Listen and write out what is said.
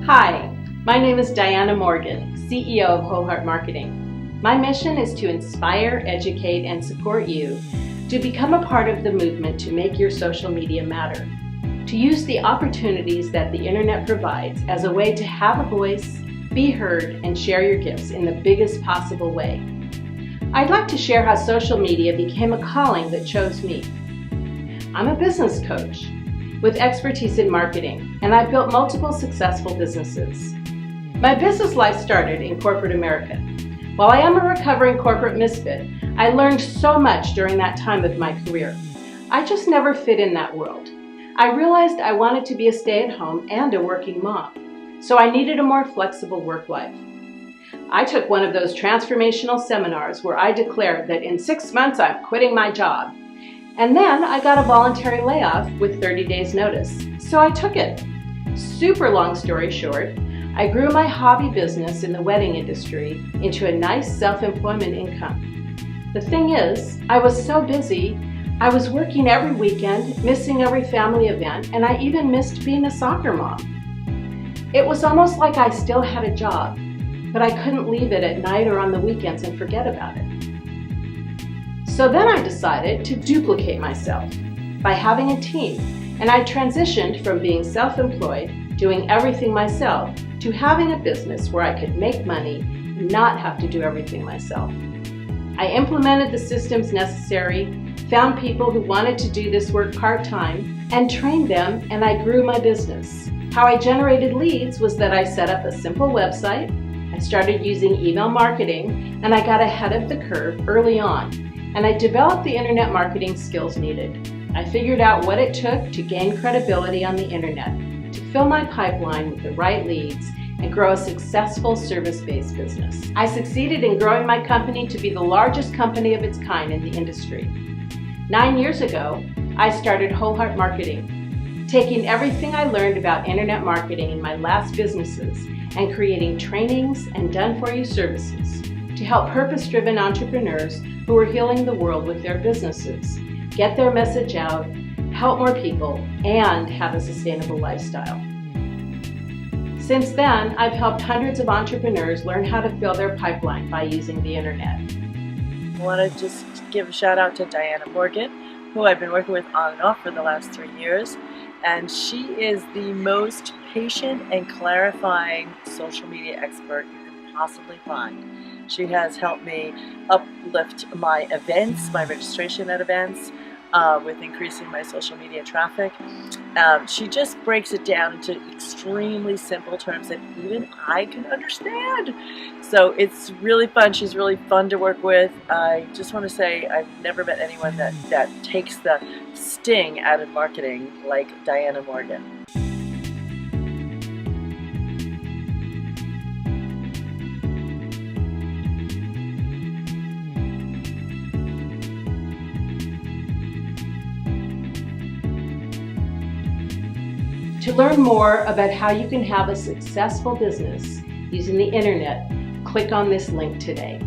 Hi, my name is Diana Morgan, CEO of Whole Heart Marketing. My mission is to inspire, educate, and support you to become a part of the movement to make your social media matter, to use the opportunities that the internet provides as a way to have a voice, be heard, and share your gifts in the biggest possible way. I'd like to share how social media became a calling that chose me. I'm a business coach with expertise in marketing, and I've built multiple successful businesses. My business life started in corporate America. While I am a recovering corporate misfit, I learned so much during that time of my career. I just never fit in that world. I realized I wanted to be a stay-at-home and a working mom, so I needed a more flexible work life. I took one of those transformational seminars where I declared that in 6 months I'm quitting my job. And then I got a voluntary layoff with 30 days notice, so I took it. Super long story short, I grew my hobby business in the wedding industry into a nice self-employment income. The thing is, I was so busy, I was working every weekend, missing every family event, and I even missed being a soccer mom. It was almost like I still had a job, but I couldn't leave it at night or on the weekends and forget about it. So then I decided to duplicate myself by having a team, and I transitioned from being self-employed, doing everything myself, to having a business where I could make money and not have to do everything myself. I implemented the systems necessary, found people who wanted to do this work part-time, and trained them, and I grew my business. How I generated leads was that I set up a simple website, I started using email marketing, and I got ahead of the curve early on, and I developed the internet marketing skills needed. I figured out what it took to gain credibility on the internet, to fill my pipeline with the right leads, and grow a successful service-based business. I succeeded in growing my company to be the largest company of its kind in the industry. 9 years ago, I started Whole Heart Marketing, taking everything I learned about internet marketing in my last businesses and creating trainings and done-for-you services to help purpose-driven entrepreneurs who are healing the world with their businesses, get their message out, help more people, and have a sustainable lifestyle. Since then, I've helped hundreds of entrepreneurs learn how to fill their pipeline by using the internet. I want to just give a shout out to Diana Morgan, who I've been working with on and off for the last 3 years. And she is the most patient and clarifying social media expert you can possibly find. She has helped me uplift my events, my registration at events, with increasing my social media traffic. She just breaks it down into extremely simple terms that even I can understand. So it's really fun. She's really fun to work with. I just want to say I've never met anyone that takes the sting out of marketing like Diana Morgan. To learn more about how you can have a successful business using the internet, click on this link today.